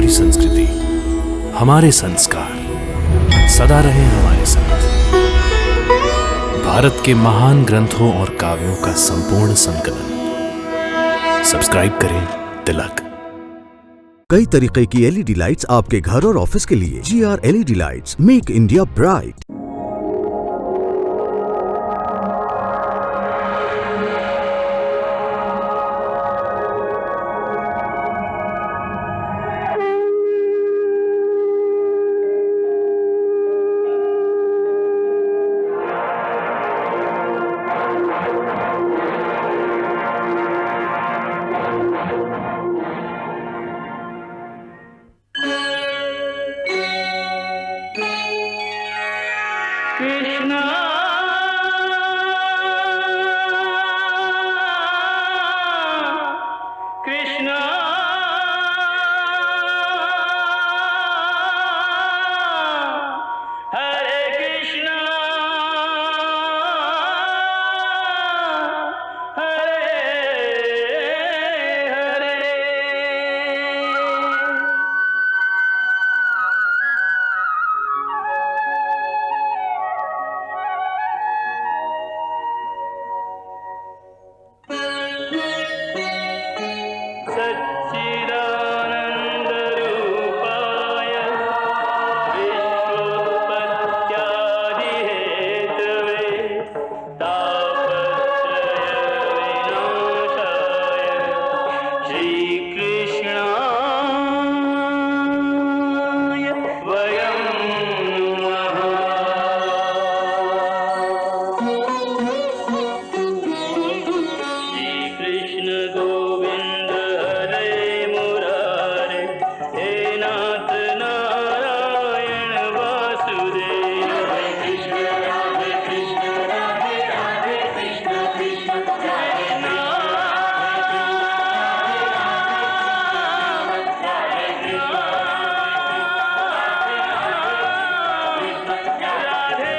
हमारी संस्कृति, हमारे संस्कार सदा रहे हमारे साथ। भारत के महान ग्रंथों और काव्यों का संपूर्ण संकलन। सब्सक्राइब करें तिलक। कई तरीके की एलईडी लाइट्स आपके घर और ऑफिस के लिए। GR LED lights, make India bright. Krishna Krishna Hare Krishna Hare Hare. सच्चिदानन्दरूपाय विश्वोत्पत्त्यादिहेतवे तापत्रयविनाशाय श्रीकृष्णाय वयं नमः। श्रीकृष्ण गोविन्द हरे मुरारे, हे नाथ नारायण वासुदेव। हरे कृष्ण राधे कृष्ण राधे राधे कृष्ण कृष्ण हरे नाम। हरे कृष्ण राधे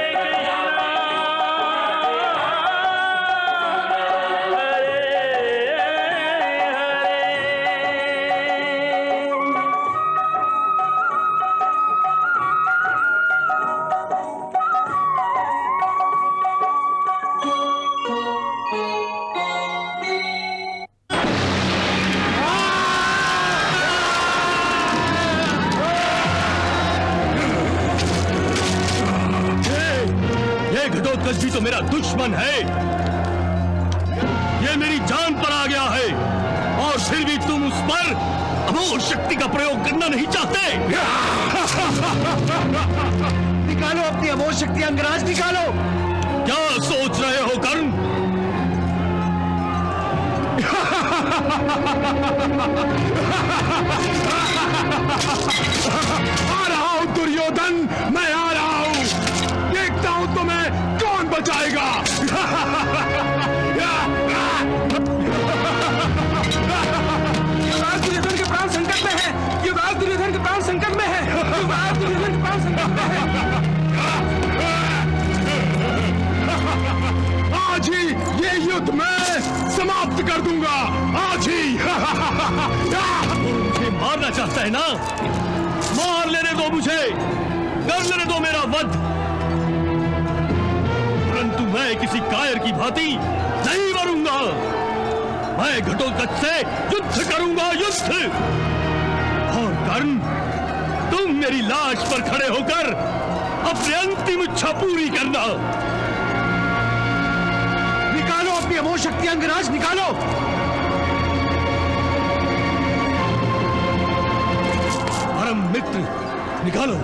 ये घटोत्कच भी तो मेरा दुश्मन है। ये मेरी जान पर आ गया है और फिर भी तुम उस पर अमोघ शक्ति का प्रयोग करना नहीं चाहते। निकालो अपनी अमोघ शक्ति, अंगराज निकालो। क्या सोच रहे हो कर्ण? आ रहा हूं दुर्योधन, मैं आ रहा हूं। देखता हूं तुम्हें कौन बचाएगा। युवराज दुर्योधन के प्राण संकट में है। युवराज दुर्योधन के प्राण संकट में है। युवराज दुर्योधन के प्राण संकट में है। आज ही ये युद्ध मैं समाप्त कर दूंगा। आज ही। मुझे मारना चाहता है ना? मार लेने दो मुझे, कर लेने दो मेरा वध। परंतु मैं किसी कायर की भांति नहीं मरूंगा। मैं घटोत्कच से युद्ध करूंगा, युद्ध। और कर्ण, तुम मेरी लाश पर खड़े होकर अपनी अंतिम इच्छा पूरी करना। निकालो अपनी अमोघ शक्ति, अंगराज निकालो। परम मित्र, निकालो।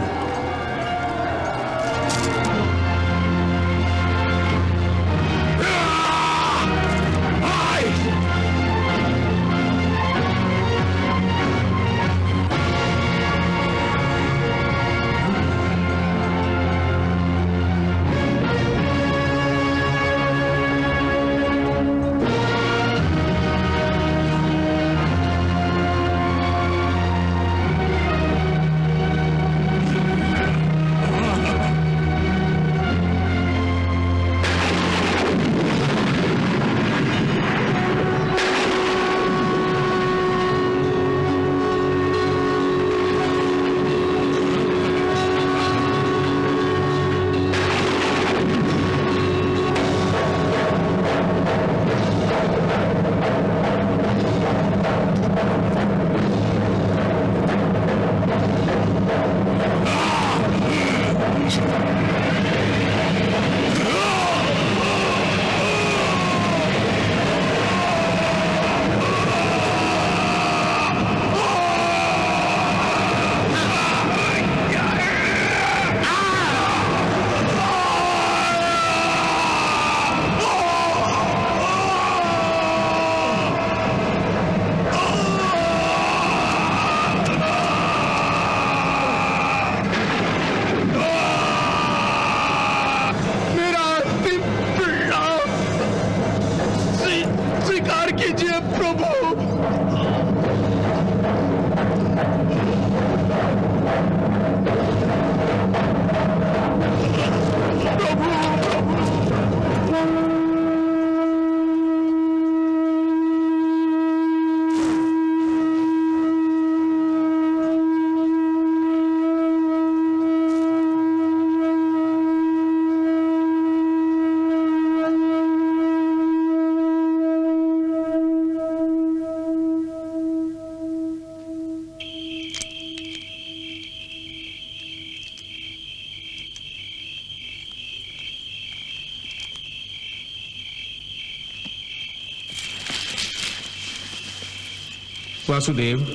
वासुदेव,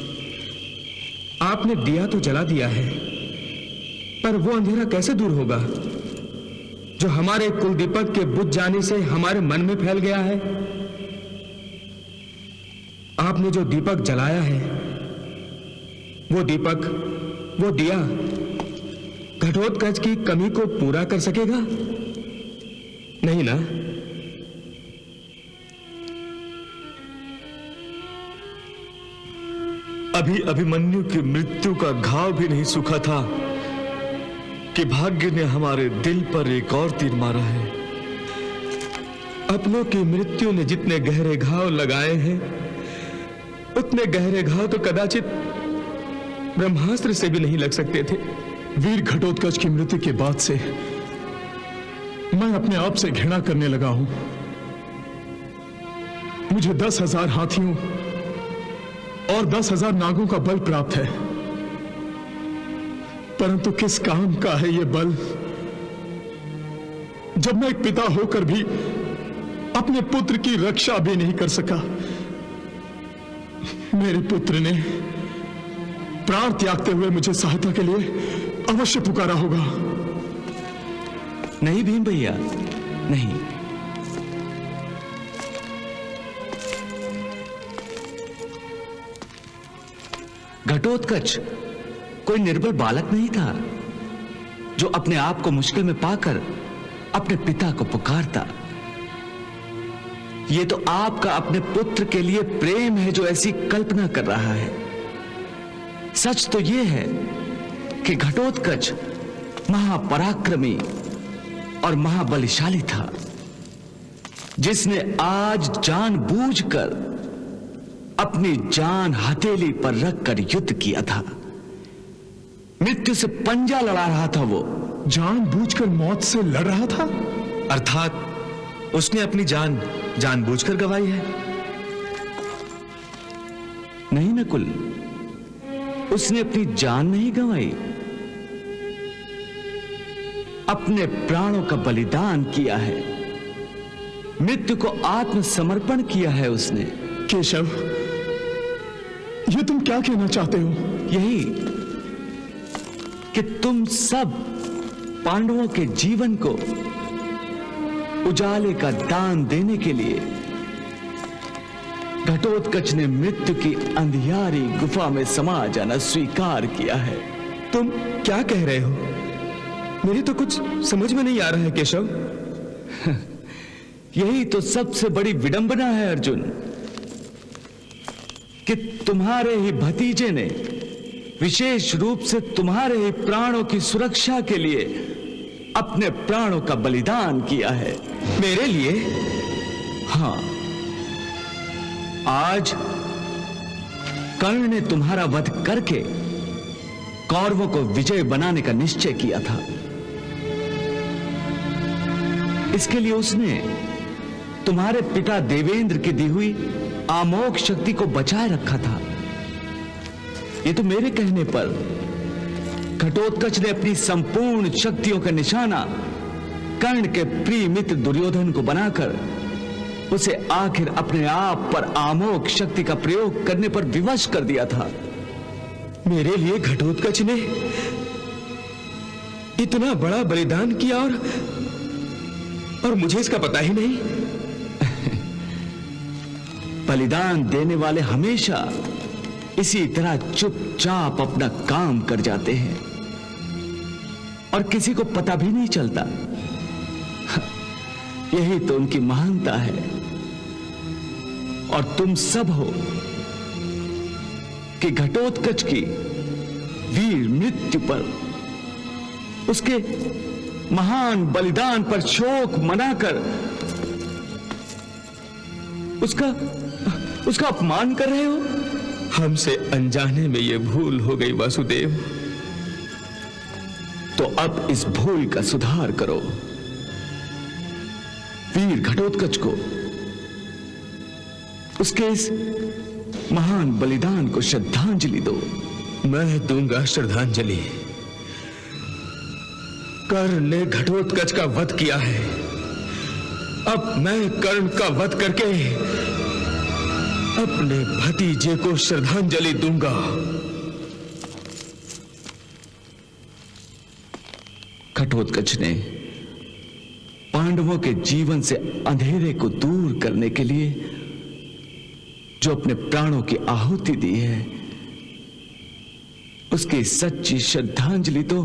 आपने दिया तो जला दिया है, पर वो अंधेरा कैसे दूर होगा जो हमारे कुल दीपक के बुझ जाने से हमारे मन में फैल गया है? आपने जो दीपक जलाया है, वो दीपक, वो दिया घटोत्कच की कमी को पूरा कर सकेगा? नहीं ना? अभी अभिमन्यु की मृत्यु का घाव भी नहीं सूखा था कि भाग्य ने हमारे दिल पर एक और तीर मारा है। अपनों की मृत्यु ने जितने गहरे घाव लगाए हैं, उतने गहरे घाव तो कदाचित ब्रह्मास्त्र से भी नहीं लग सकते थे। वीर घटोत्कच की मृत्यु के बाद से मैं अपने आप से घृणा करने लगा हूं। मुझे 10,000 हाथियों और 10,000 नागों का बल प्राप्त है, परंतु किस काम का है यह बल जब मैं एक पिता होकर भी अपने पुत्र की रक्षा भी नहीं कर सका। मेरे पुत्र ने प्राण त्यागते हुए मुझे सहायता के लिए अवश्य पुकारा होगा। नहीं भीम भैया, नहीं। घटोत्कच कोई निर्बल बालक नहीं था जो अपने आप को मुश्किल में पाकर अपने पिता को पुकारता। यह तो आपका अपने पुत्र के लिए प्रेम है जो ऐसी कल्पना कर रहा है। सच तो यह है कि घटोत्कच महापराक्रमी और महाबलशाली था, जिसने आज जानबूझकर अपनी जान हथेली पर रखकर युद्ध किया था। मृत्यु से पंजा लड़ा रहा था। वो जानबूझकर मौत से लड़ रहा था? अर्थात उसने अपनी जान जानबूझकर गंवाई है? नहीं नकुल, उसने अपनी जान नहीं गंवाई, अपने प्राणों का बलिदान किया है। मृत्यु को आत्मसमर्पण किया है उसने। केशव, ये तुम क्या कहना चाहते हो? यही कि तुम सब पांडवों के जीवन को उजाले का दान देने के लिए घटोत्कच ने मृत्यु की अंधियारी गुफा में समा जाना स्वीकार किया है। तुम क्या कह रहे हो? मेरी तो कुछ समझ में नहीं आ रहा है केशव। यही तो सबसे बड़ी विडंबना है अर्जुन, कि तुम्हारे ही भतीजे ने विशेष रूप से तुम्हारे ही प्राणों की सुरक्षा के लिए अपने प्राणों का बलिदान किया है। मेरे लिए? हां, आज कर्ण ने तुम्हारा वध करके कौरवों को विजय बनाने का निश्चय किया था। इसके लिए उसने तुम्हारे पिता देवेंद्र की दी हुई अमोघ शक्ति को बचाए रखा था। ये तो मेरे कहने पर घटोत्कच ने अपनी संपूर्ण शक्तियों का निशाना कर्ण के प्रिय मित्र दुर्योधन को बनाकर उसे आखिर अपने आप पर अमोघ शक्ति का प्रयोग करने पर विवश कर दिया था। मेरे लिए घटोत्कच ने इतना बड़ा बलिदान किया और मुझे इसका पता ही नहीं। बलिदान देने वाले हमेशा इसी तरह चुपचाप अपना काम कर जाते हैं और किसी को पता भी नहीं चलता। यही तो उनकी महानता है। और तुम सब हो कि घटोत्कच की वीर मृत्यु पर, उसके महान बलिदान पर शोक मनाकर उसका अपमान कर रहे हो। हमसे अनजाने में यह भूल हो गई वासुदेव। तो अब इस भूल का सुधार करो। वीर घटोत्कच को उसके इस महान बलिदान को श्रद्धांजलि दो। मैं दूंगा श्रद्धांजलि। कर्ण ने घटोत्कच का वध किया है। अब मैं कर्ण का वध करके अपने भतीजे को श्रद्धांजलि दूंगा। घटोत्कच ने पांडवों के जीवन से अंधेरे को दूर करने के लिए जो अपने प्राणों की आहुति दी है, उसकी सच्ची श्रद्धांजलि तो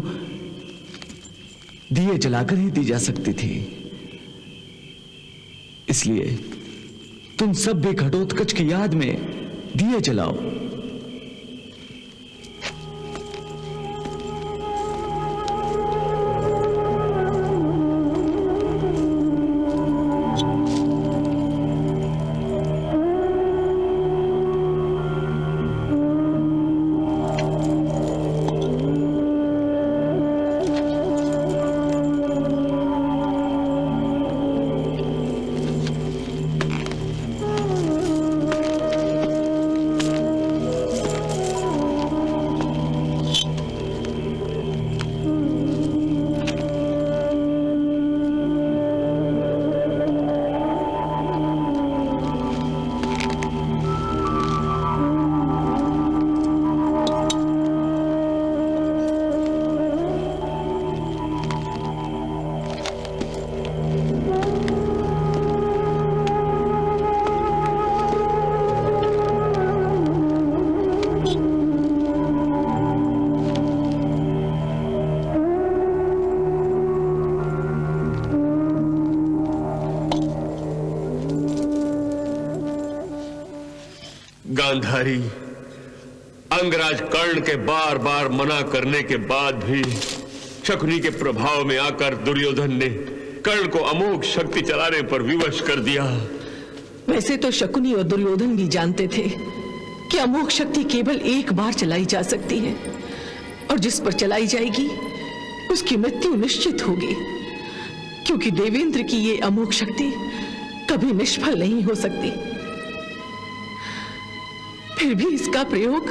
दिए जलाकर ही दी जा सकती थी। इसलिए तुम सब भी घटोत्कच की याद में दिए जलाओ। गांधारी, अंगराज कर्ण के बार बार मना करने के बाद भी शकुनी के प्रभाव में आकर दुर्योधन ने कर्ण को अमोघ शक्ति चलाने पर विवश कर दिया। वैसे तो शकुनी और दुर्योधन भी जानते थे कि अमोघ शक्ति केवल एक बार चलाई जा सकती है और जिस पर चलाई जाएगी उसकी मृत्यु निश्चित होगी, क्योंकि देवेंद्र की ये अमोघ शक्ति कभी निष्फल नहीं हो सकती। फिर भी इसका प्रयोग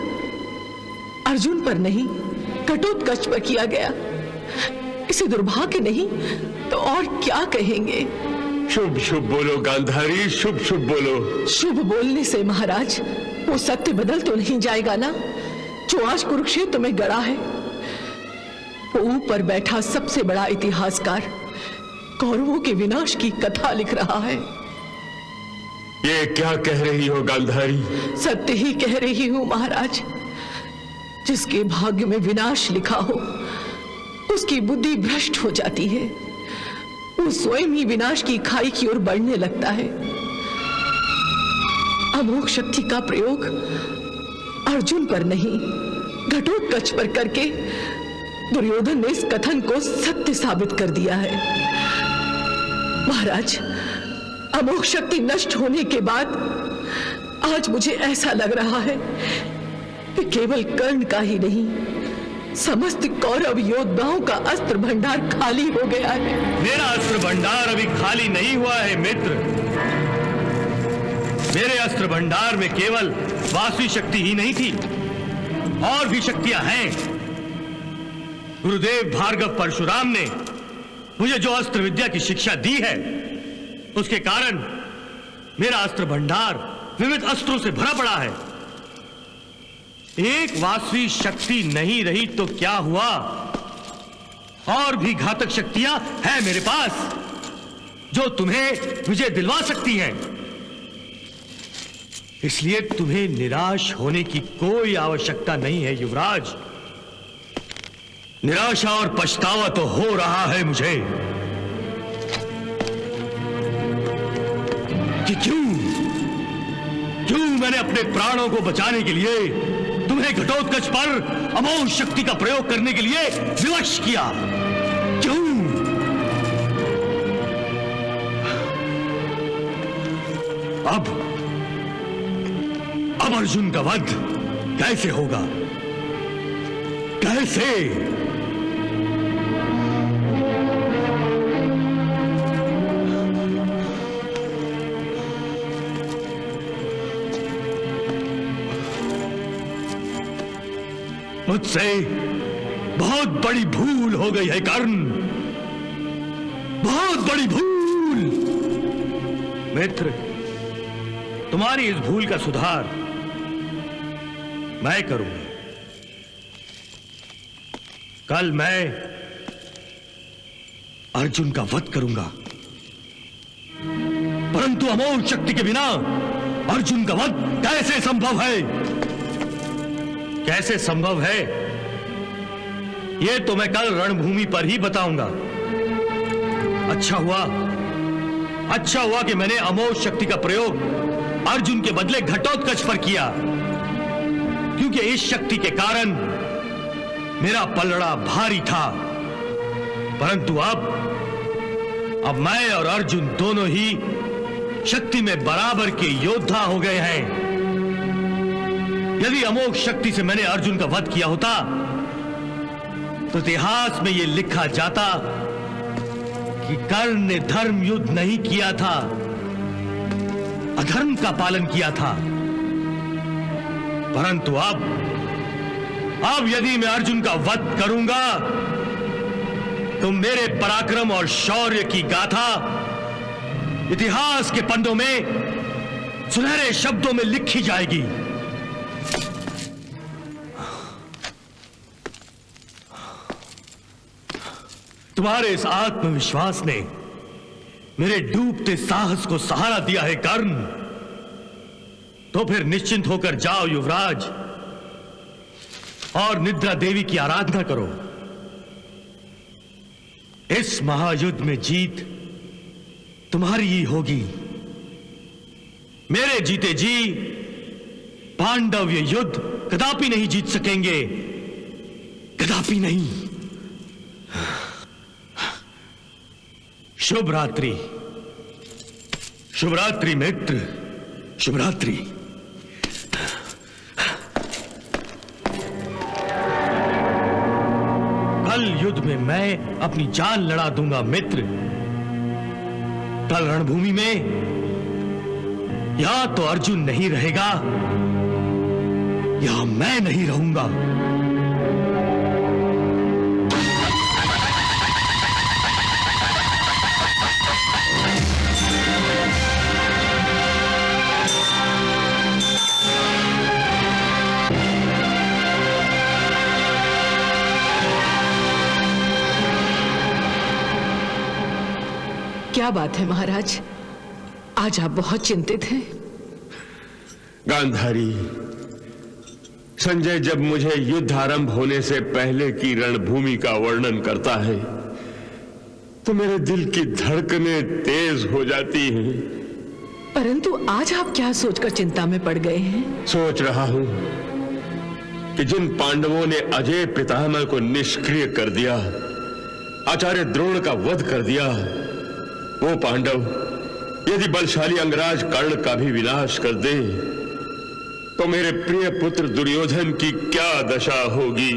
अर्जुन पर नहीं, घटोत्कच पर किया गया। इसे दुर्भाग्य नहीं तो और क्या कहेंगे। शुभ शुभ बोलो गांधारी, शुभ शुभ बोलो। शुभ बोलने से महाराज वो सत्य बदल तो नहीं जाएगा ना, जो आज कुरुक्षेत्र में गड़ा है। वो ऊपर बैठा सबसे बड़ा इतिहासकार कौरवों के विनाश की कथा लिख रहा है। ये क्या कह रही हो गांधारी? सत्य ही कह रही हूं महाराज। जिसके भाग्य में विनाश लिखा हो उसकी बुद्धि भ्रष्ट हो जाती है, वो स्वयं ही विनाश की खाई की ओर बढ़ने लगता है। अमोघ शक्ति का प्रयोग अर्जुन पर नहीं, घटोत्कच पर करके दुर्योधन ने इस कथन को सत्य साबित कर दिया है। महाराज, अमोघ शक्ति नष्ट होने के बाद आज मुझे ऐसा लग रहा है कि केवल कर्ण का ही नहीं, समस्त कौरव योद्धाओं का अस्त्र भंडार खाली हो गया है। मेरा अस्त्र भंडार अभी खाली नहीं हुआ है मित्र। मेरे अस्त्र भंडार में केवल वासवी शक्ति ही नहीं थी, और भी शक्तियां हैं। गुरुदेव भार्गव परशुराम ने मुझे जो अस्त्र विद्या की शिक्षा दी है, उसके कारण मेरा अस्त्र भंडार विविध अस्त्रों से भरा पड़ा है। एक वासवी शक्ति नहीं रही तो क्या हुआ, और भी घातक शक्तियां हैं मेरे पास जो तुम्हें विजय दिलवा सकती हैं। इसलिए तुम्हें निराश होने की कोई आवश्यकता नहीं है युवराज। निराशा और पछतावा तो हो रहा है मुझे कि क्यों मैंने अपने प्राणों को बचाने के लिए तुम्हें घटोत्कच पर अमोघ शक्ति का प्रयोग करने के लिए विवश किया। क्यों? अब अर्जुन का वध कैसे होगा? कैसे? मुझसे बहुत बड़ी भूल हो गई है कर्ण, बहुत बड़ी भूल। मित्र, तुम्हारी इस भूल का सुधार मैं करूंगा। कल मैं अर्जुन का वध करूंगा, परंतु अमोघ शक्ति के बिना अर्जुन का वध कैसे संभव है? कैसे संभव है यह तो मैं कल रणभूमि पर ही बताऊंगा। अच्छा हुआ कि मैंने अमोघ शक्ति का प्रयोग अर्जुन के बदले घटोत्कच पर किया, क्योंकि इस शक्ति के कारण मेरा पलड़ा भारी था। परंतु अब मैं और अर्जुन दोनों ही शक्ति में बराबर के योद्धा हो गए हैं। यदि अमोघ शक्ति से मैंने अर्जुन का वध किया होता तो इतिहास में यह लिखा जाता कि कर्ण ने धर्म युद्ध नहीं किया था, अधर्म का पालन किया था। परंतु अब यदि मैं अर्जुन का वध करूंगा तो मेरे पराक्रम और शौर्य की गाथा इतिहास के पन्नों में सुनहरे शब्दों में लिखी जाएगी। तुम्हारे इस आत्मविश्वास ने मेरे डूबते साहस को सहारा दिया है कर्ण। तो फिर निश्चिंत होकर जाओ युवराज और निद्रा देवी की आराधना करो। इस महायुद्ध में जीत तुम्हारी ही होगी। मेरे जीते जी पांडव ये युद्ध कदापि नहीं जीत सकेंगे, कदापि नहीं। शुभ रात्रि, शुभ रात्रि मित्र, शुभ रात्रि। कल युद्ध में मैं अपनी जान लड़ा दूंगा मित्र। कल रणभूमि में या तो अर्जुन नहीं रहेगा या मैं नहीं रहूंगा। क्या बात है महाराज, आज आप बहुत चिंतित हैं। गांधारी, संजय जब मुझे युद्ध आरंभ होने से पहले की रणभूमि का वर्णन करता है तो मेरे दिल की धड़कनें तेज हो जाती हैं। परंतु आज आप क्या सोचकर चिंता में पड़ गए हैं? सोच रहा हूं कि जिन पांडवों ने अजय पितामह को निष्क्रिय कर दिया, आचार्य द्रोण का वध कर दिया, वो पांडव यदि बलशाली अंगराज कर्ण का भी विनाश कर दे तो मेरे प्रिय पुत्र दुर्योधन की क्या दशा होगी।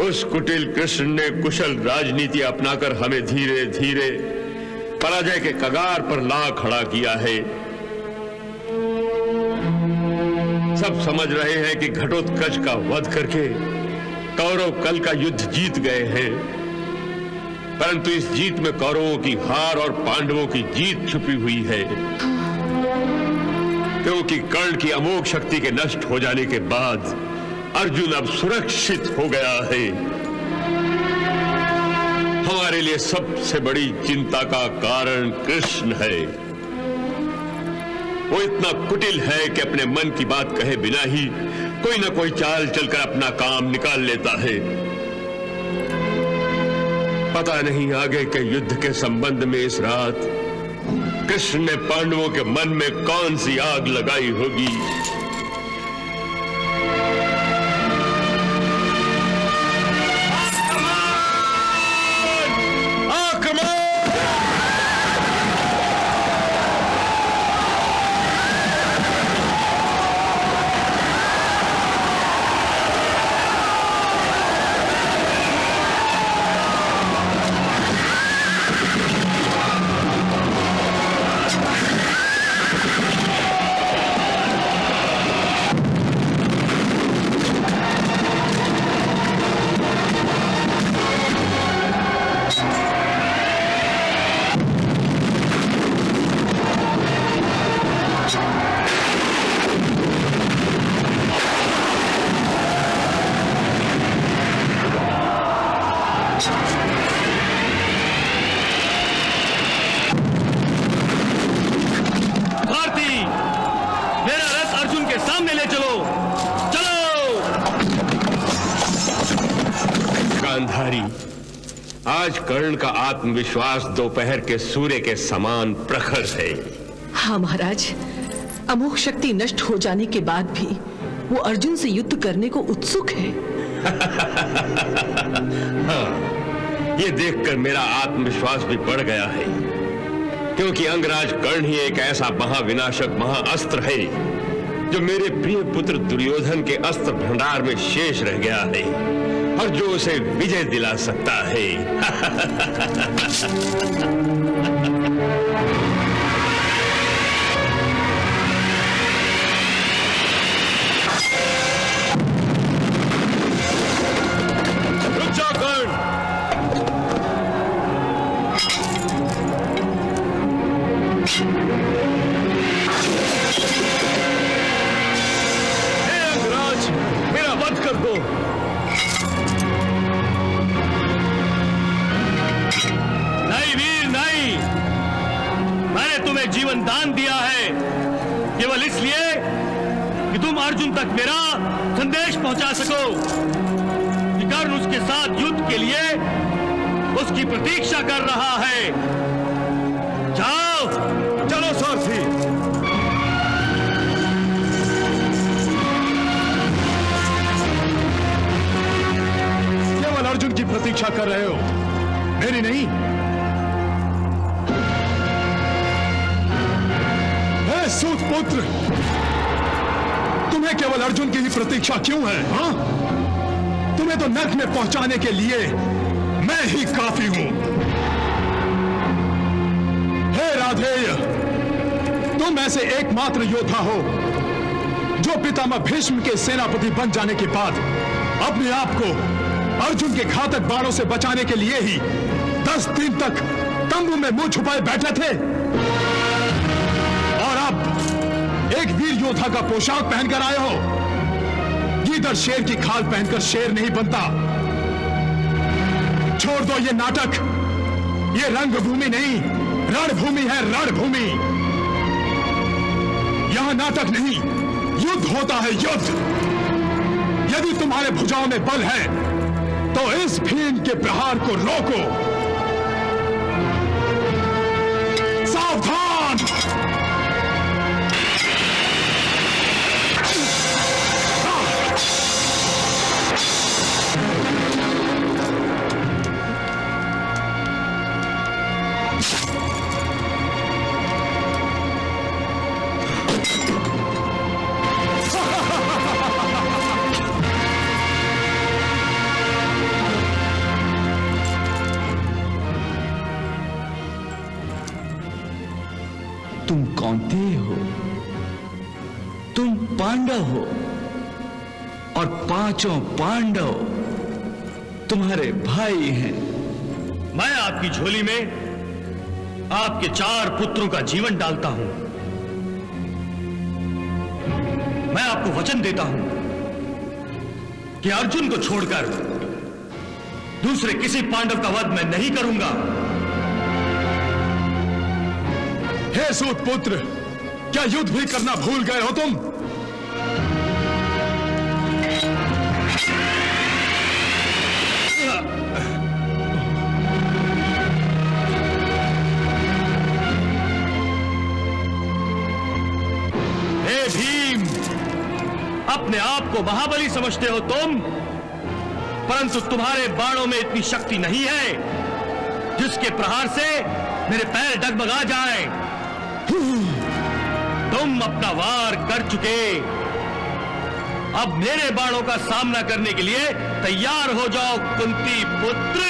उस कुटिल कृष्ण ने कुशल राजनीति अपनाकर हमें धीरे धीरे पराजय के कगार पर ला खड़ा किया है। सब समझ रहे हैं कि घटोत्कच का वध करके कौरव कल का युद्ध जीत गए हैं, परंतु इस जीत में कौरवों की हार और पांडवों की जीत छुपी हुई है, क्योंकि कर्ण की अमोघ शक्ति के नष्ट हो जाने के बाद अर्जुन अब सुरक्षित हो गया है। हमारे लिए सबसे बड़ी चिंता का कारण कृष्ण है। वो इतना कुटिल है कि अपने मन की बात कहे बिना ही कोई ना कोई चाल चलकर अपना काम निकाल लेता है। पता नहीं आगे के युद्ध के संबंध में इस रात कृष्ण ने पांडवों के मन में कौन सी आग लगाई होगी। गांधारी, आज कर्ण का आत्मविश्वास दोपहर के सूर्य के समान प्रखर है। हाँ महाराज, अमोघ शक्ति नष्ट हो जाने के बाद भी वो अर्जुन से युद्ध करने को उत्सुक है। हाँ, ये देखकर मेरा आत्मविश्वास भी बढ़ गया है, क्योंकि अंगराज कर्ण ही एक ऐसा महाविनाशक महाअस्त्र है जो मेरे प्रिय पुत्र दुर्योधन के अस्त्र भंडार में शेष रह गया है और जो उसे विजय दिला सकता है। रुक जाओ कर्ण। हे अंगराज, मेरा वध कर दो। नहीं वीर नहीं, मैंने तुम्हें जीवन दान दिया है केवल इसलिए कि तुम अर्जुन तक मेरा संदेश पहुंचा सको कि कर्ण उसके साथ युद्ध के लिए उसकी प्रतीक्षा कर रहा है। जाओ, चलो सारथी। केवल अर्जुन की प्रतीक्षा कर रहे हो, मेरी नहीं। हे सूत पुत्र, तुम्हें केवल अर्जुन की ही प्रतीक्षा क्यों है? हाँ? तुम्हें तो नर्क में पहुंचाने के लिए मैं ही काफी हूं। हे राधेय, तुम ऐसे एकमात्र योद्धा हो जो पितामह भीष्म के सेनापति बन जाने के बाद अपने आप को अर्जुन के घातक बाणों से बचाने के लिए ही 10 दिन तक तंबू में मुंह छुपाए बैठे थे, और अब एक वीर योद्धा का पोशाक पहनकर आए हो। गीदड़ शेर की खाल पहनकर शेर नहीं बनता। छोड़ दो ये नाटक, ये रंगभूमि नहीं रणभूमि है, रणभूमि। यहां नाटक नहीं, युद्ध होता है, युद्ध। यदि तुम्हारे भुजाओं में बल है तो इस भीम के प्रहार को रोको। सावधान! तुम कौंतेय हो, तुम पांडव हो, और पांचों पांडव तुम्हारे भाई हैं। मैं आपकी झोली में आपके 4 पुत्रों का जीवन डालता हूं। मैं आपको वचन देता हूं कि अर्जुन को छोड़कर दूसरे किसी पांडव का वध मैं नहीं करूंगा। हे सूत पुत्र, क्या युद्ध भी करना भूल गए हो तुम? हे भीम, अपने आप को महाबली समझते हो तुम, परंतु तुम्हारे बाणों में इतनी शक्ति नहीं है जिसके प्रहार से मेरे पैर डगमगा जाएं। तुम अपना वार कर चुके, अब मेरे बाणों का सामना करने के लिए तैयार हो जाओ कुंती पुत्र।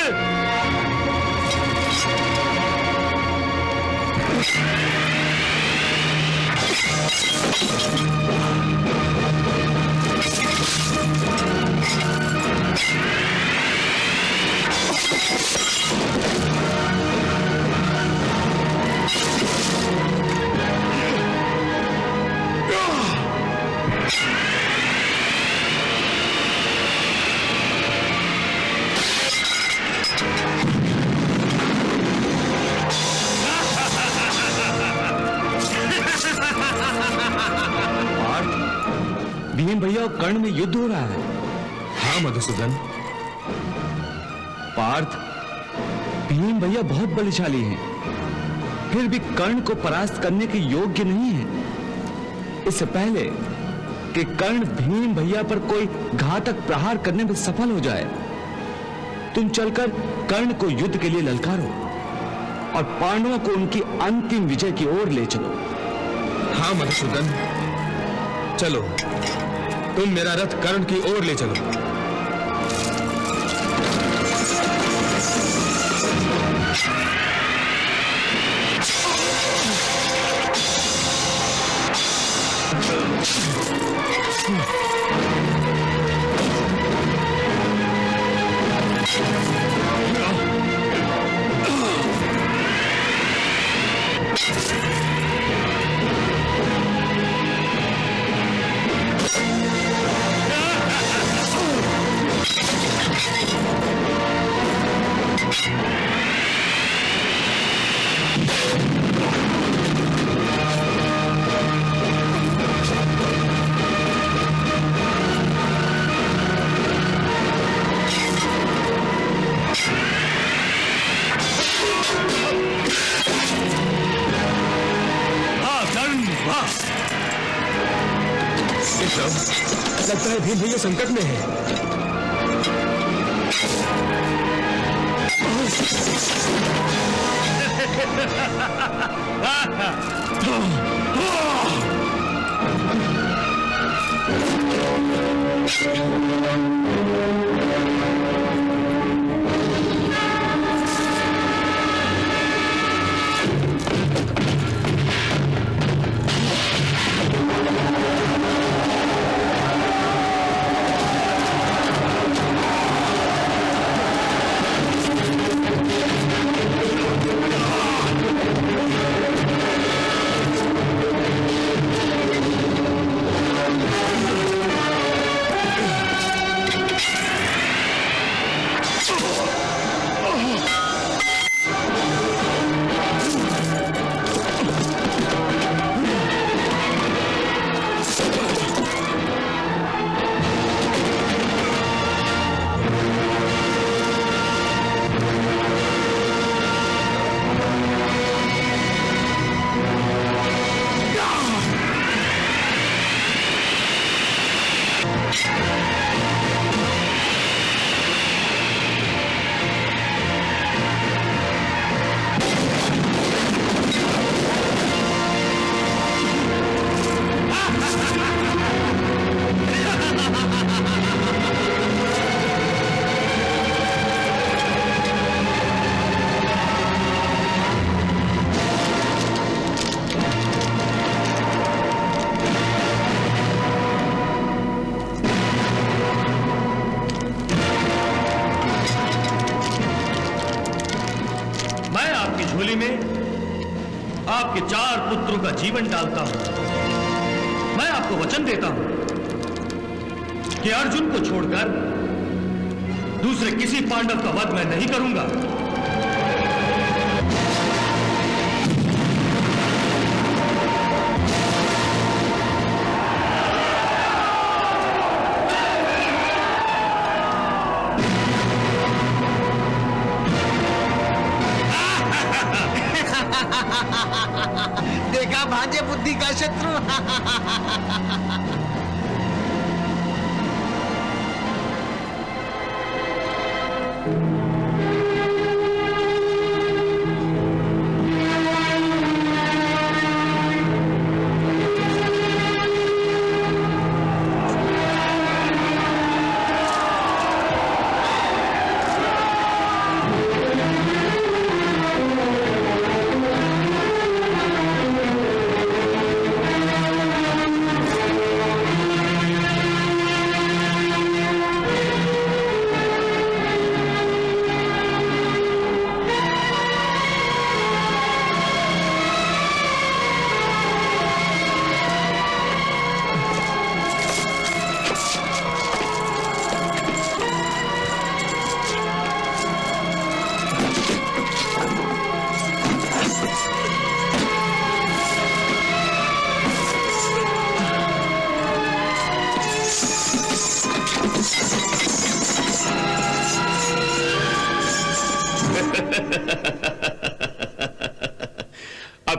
भीम भैया और कर्ण में युद्ध हो रहा है। हाँ मधुसूदन, पार्थ, भीम भैया बहुत बलशाली हैं, फिर भी कर्ण को परास्त करने के योग्य नहीं है। इससे पहले कि कर्ण भीम भैया पर कोई घातक प्रहार करने में सफल हो जाए, तुम चलकर कर्ण को युद्ध के लिए ललकारो और पांडवों को उनकी अंतिम विजय की ओर ले चलो। हाँ मधुसूदन, चलो, तुम मेरा रथ कर्ण की ओर ले चलो। लगता है भीम भैया संकट में है। झोली में आपके 4 पुत्रों का जीवन डालता हूं। मैं आपको वचन देता हूं कि अर्जुन को छोड़कर दूसरे किसी पांडव का वध मैं नहीं करूंगा। देखा भांजे बुद्धि का शत्रु।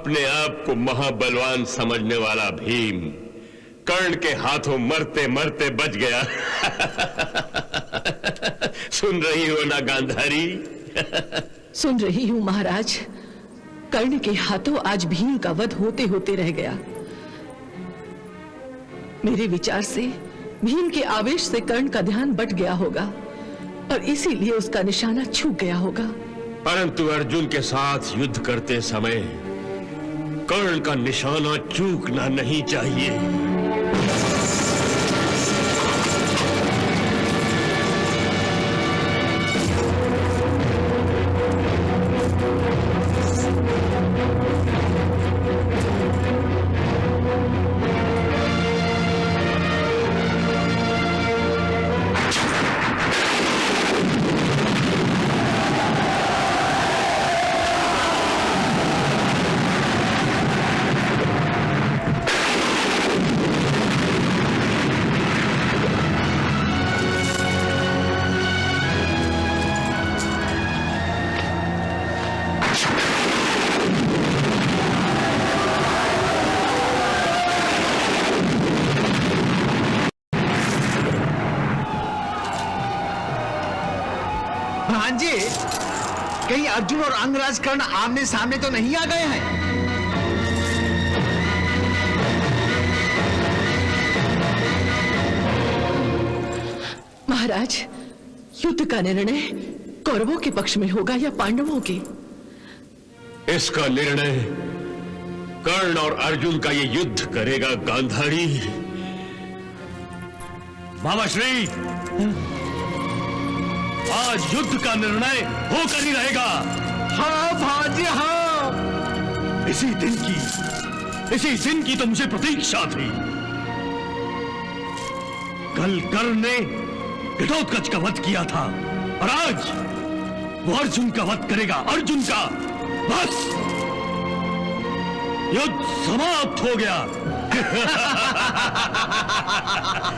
अपने आप को महाबलवान समझने वाला भीम कर्ण के हाथों मरते मरते बच गया। सुन रही हो ना गांधारी? सुन रही हूँ महाराज। कर्ण के हाथों आज भीम का वध होते होते रह गया। मेरे विचार से भीम के आवेश से कर्ण का ध्यान बट गया होगा और इसीलिए उसका निशाना छूट गया होगा। परंतु अर्जुन के साथ युद्ध करते समय कर्ण का निशाना चूकना नहीं चाहिए। भांजे, कहीं अर्जुन और अंगराज कर्ण आमने सामने तो नहीं आ गए हैं? महाराज, युद्ध का निर्णय कौरवों के पक्ष में होगा या पांडवों के? इसका निर्णय कर्ण और अर्जुन का ये युद्ध करेगा गांधारी। मामाश्री, आज युद्ध का निर्णय होकर ही रहेगा। हाँ भांजे, हाँ। इसी दिन की तो मुझे प्रतीक्षा थी। कल कर्ण ने घटोत्कच का वध किया था और आज वो अर्जुन का वध करेगा। अर्जुन का। बस युद्ध समाप्त हो गया।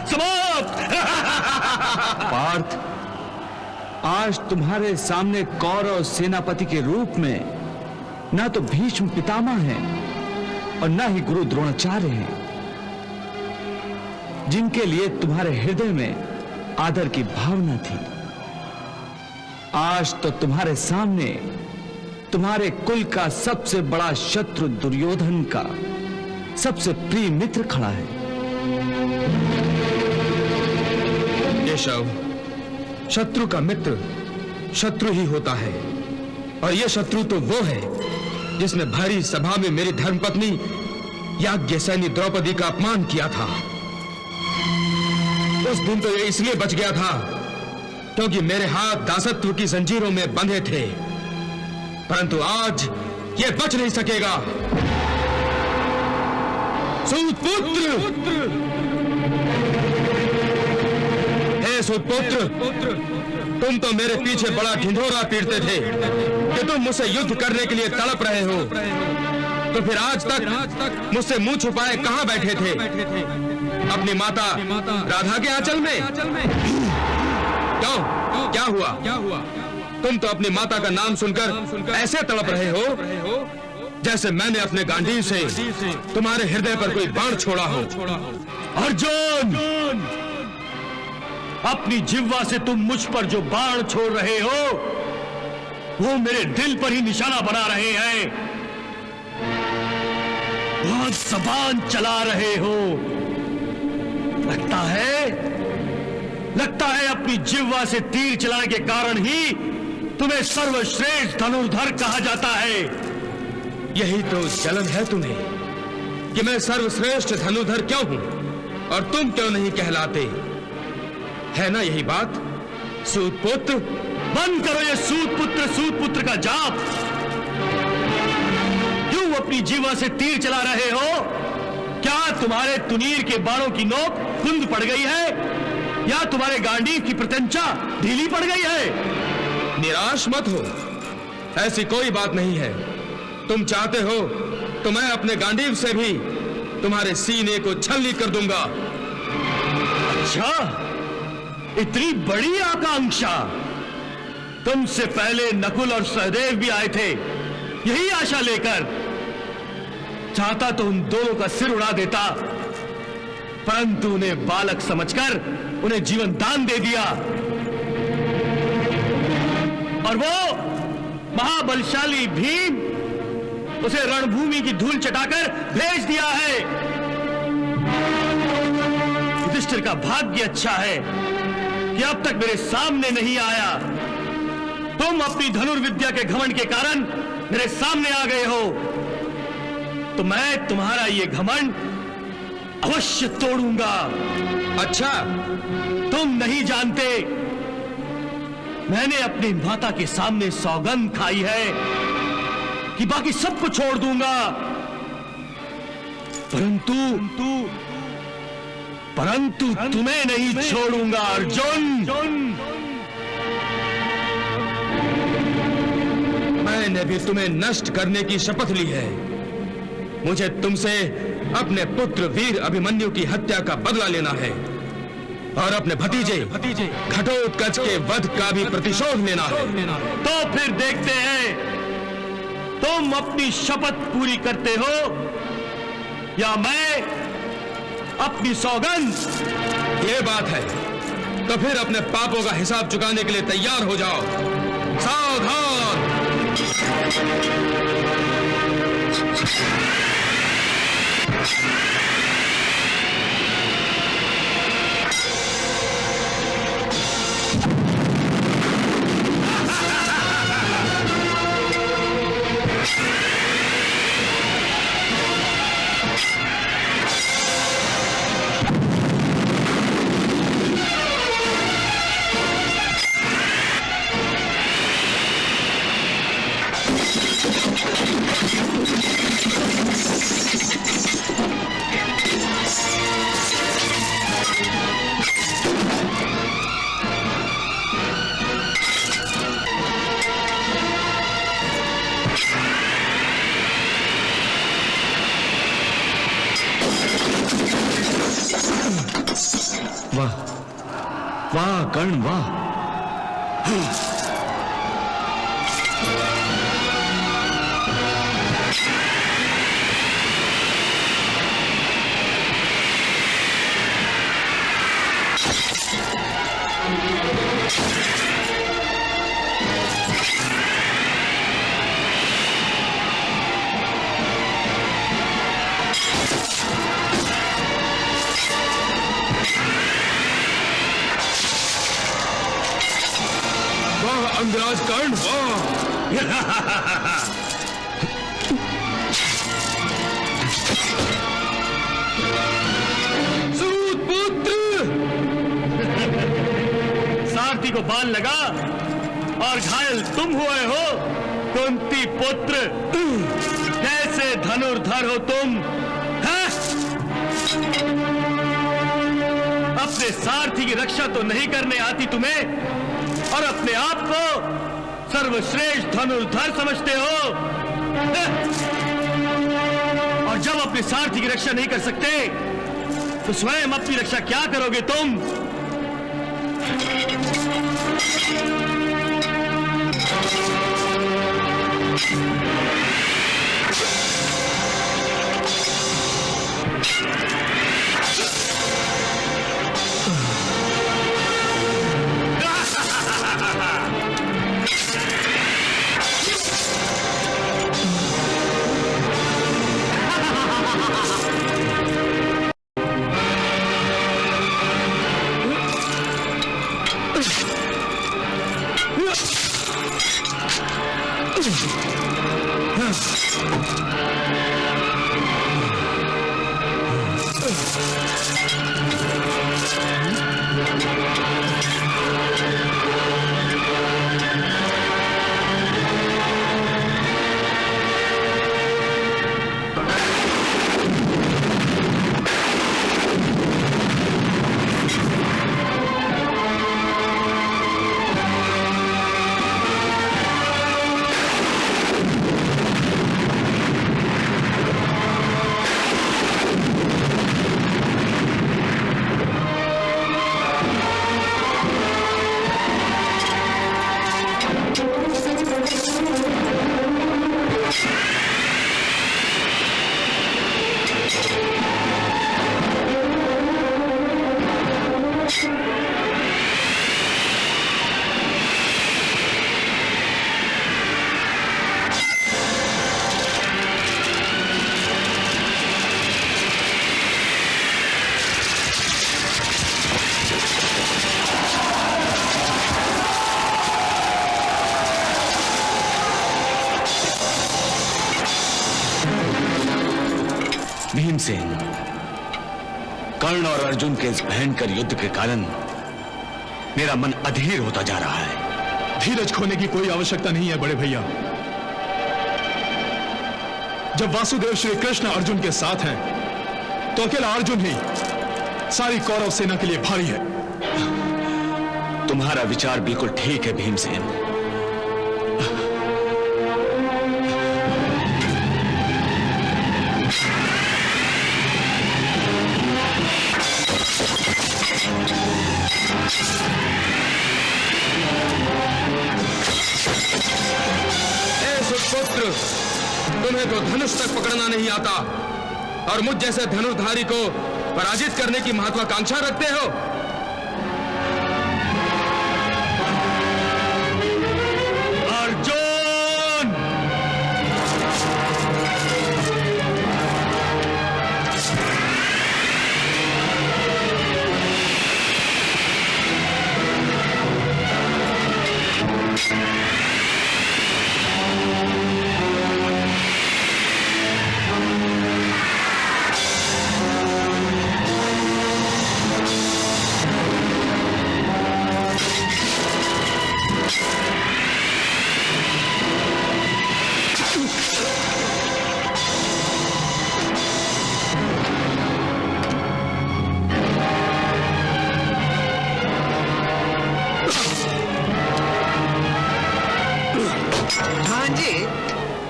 समाप्त। पार्थ, आज तुम्हारे सामने कौरव सेनापति के रूप में ना तो भीष्म पितामह हैं और ना ही गुरु द्रोणाचार्य हैं, जिनके लिए तुम्हारे हृदय में आदर की भावना थी। आज तो तुम्हारे सामने तुम्हारे कुल का सबसे बड़ा शत्रु दुर्योधन का सबसे प्रिय मित्र खड़ा है। केशव, शत्रु का मित्र शत्रु ही होता है, और यह शत्रु तो वो है जिसने भरी सभा में मेरी धर्मपत्नी याज्ञसेनी द्रौपदी का अपमान किया था। उस दिन तो ये इसलिए बच गया था क्योंकि मेरे हाथ दासत्व की जंजीरों में बंधे थे, परंतु आज ये बच नहीं सकेगा। सूतपुत्र, हे सूतपुत्र, तुम तो मेरे पीछे बड़ा ढिंढोरा पीटते थे कि तुम मुझसे युद्ध करने के लिए तड़प रहे हो, तो फिर आज तक मुझसे मुंह छुपाए कहां बैठे थे? अपनी माता राधा के आंचल में? क्यों, क्या हुआ? तुम तो अपनी माता का नाम सुनकर ऐसे तड़प रहे हो जैसे मैंने अपने गांडीव से तुम्हारे हृदय पर कोई बाण छोड़ा हो। अर्जुन, अपनी जिह्वा से तुम मुझ पर जो बाण छोड़ रहे हो वो मेरे दिल पर ही निशाना बना रहे हैं। बहुत जबान चला रहे हो। लगता है अपनी जिह्वा से तीर चलाने के कारण ही तुम्हें सर्वश्रेष्ठ धनुर्धर कहा जाता है। यही तो जलन है तुम्हें कि मैं सर्वश्रेष्ठ धनुर्धर क्यों हूं और तुम क्यों नहीं कहलाते, है ना यही बात? सूतपुत्र, बंद करो ये सूतपुत्र का जाप। क्यों अपनी जीवा से तीर चला रहे हो? क्या तुम्हारे तुनीर के बाणों की नोक कुंद पड़ गई है या तुम्हारे गांडीव की प्रत्यंचा ढीली पड़ गई है? निराश मत हो, ऐसी कोई बात नहीं है। तुम चाहते हो तो मैं अपने गांडीव से भी तुम्हारे सीने को छलनी कर दूंगा। अच्छा, इतनी बड़ी आकांक्षा? तुमसे पहले नकुल और सहदेव भी आए थे यही आशा लेकर, चाहता तो उन दोनों का सिर उड़ा देता, परंतु उन्हें बालक समझकर उन्हें जीवन दान दे दिया। और वो महाबलशाली भीम उसे रणभूमि की धूल चटाकर भेज दिया है। युधिष्ठिर का भाग्य अच्छा है कि अब तक मेरे सामने नहीं आया। तुम अपनी धनुर्विद्या के घमंड के कारण मेरे सामने आ गए हो, तो मैं तुम्हारा ये घमंड अवश्य तोड़ूंगा। अच्छा, तुम नहीं जानते, मैंने अपनी माता के सामने सौगंध खाई है कि बाकी सबको छोड़ दूंगा, परंतु तुम्हें नहीं छोड़ूंगा अर्जुन। मैंने भी तुम्हें नष्ट करने की शपथ ली है। मुझे तुमसे अपने पुत्र वीर अभिमन्यु की हत्या का बदला लेना है और अपने भतीजे घटोत्कच के वध का भी प्रतिशोध लेना है। तो फिर देखते हैं तुम अपनी शपथ पूरी करते हो या मैं अपनी सौगंध। ये बात है, तो फिर अपने पापों का हिसाब चुकाने के लिए तैयार हो जाओ। सावधान! वाह वाह कर्ण वाह। अंगराज कर्ण सूतपुत्र। सारथी को बाण लगा और घायल तुम हुए हो। कुंती पुत्र, कैसे धनुर्धर हो तुम, हैं? अपने सारथी की रक्षा तो नहीं करने आती तुम्हें और अपने आप को सर्वश्रेष्ठ धनुर्धर समझते हो। और जब अपने सारथी की रक्षा नहीं कर सकते तो स्वयं अपनी रक्षा क्या करोगे तुम? भीमसेन, कर्ण और अर्जुन के इस भयंकर युद्ध के कारण मेरा मन अधीर होता जा रहा है। धीरज खोने की कोई आवश्यकता नहीं है बड़े भैया। जब वासुदेव श्री कृष्ण अर्जुन के साथ हैं, तो अकेला अर्जुन ही सारी कौरव सेना के लिए भारी है। तुम्हारा विचार बिल्कुल ठीक है भीमसेन। सुपुत्र, तुम्हें तो धनुष तक पकड़ना नहीं आता और मुझ जैसे धनुर्धारी को पराजित करने की महत्वाकांक्षा रखते हो। अर्जुन!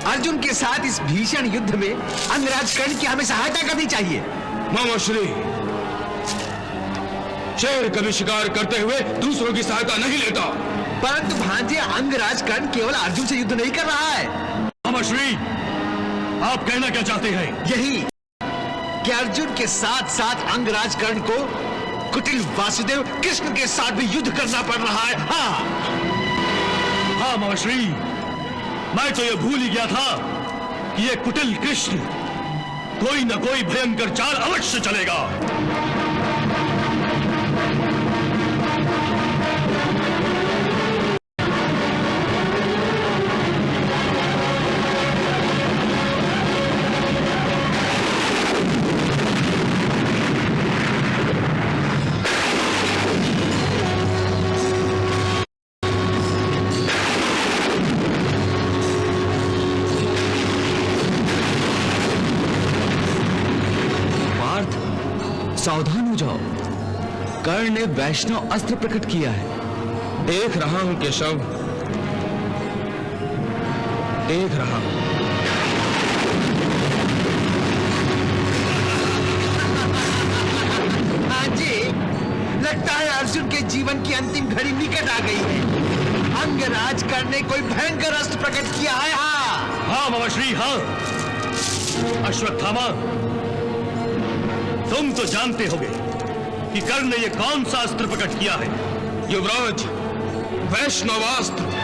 अर्जुन के साथ इस भीषण युद्ध में अंगराज कर्ण की हमें सहायता करनी चाहिए। मामाश्री, शेर कभी शिकार करते हुए दूसरों की सहायता नहीं लेता। परंतु भांजे, अंगराज कर्ण केवल अर्जुन से युद्ध नहीं कर रहा है। मामाश्री, आप कहना क्या चाहते हैं? यही कि अर्जुन के साथ साथ अंगराज कर्ण को कुटिल वासुदेव कृष्ण के साथ भी युद्ध करना पड़ रहा है। हाँ मामाश्री, मैं तो यह भूल ही गया था कि यह कुटिल कृष्ण कोई न कोई भयंकर चाल अवश्य चलेगा। सावधान हो जाओ, कर्ण ने वैष्णव अस्त्र प्रकट किया है। देख रहा हूं केशव, देख रहा हूं। हाँ जी, लगता है अर्जुन के जीवन की अंतिम घड़ी निकट आ गई है। अंगराज कर्ण ने कोई भयंकर अस्त्र प्रकट किया है। हाँ मामाश्री, हाँ। अश्वत्थामा, तुम तो जानते होगे कि कर्ण ने यह कौन सा अस्त्र प्रकट किया है। युवराज, वैष्णवास्त्र।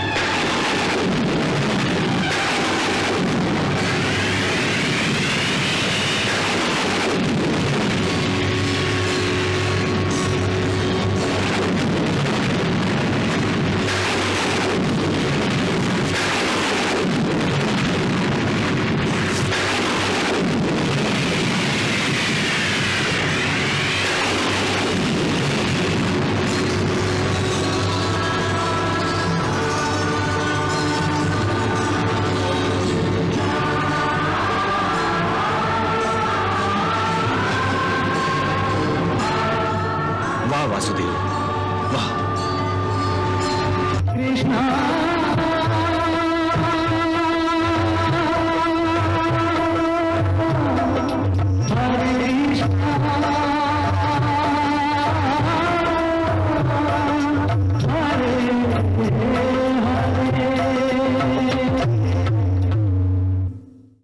वाह वासुदेव, वाह। कृष्णा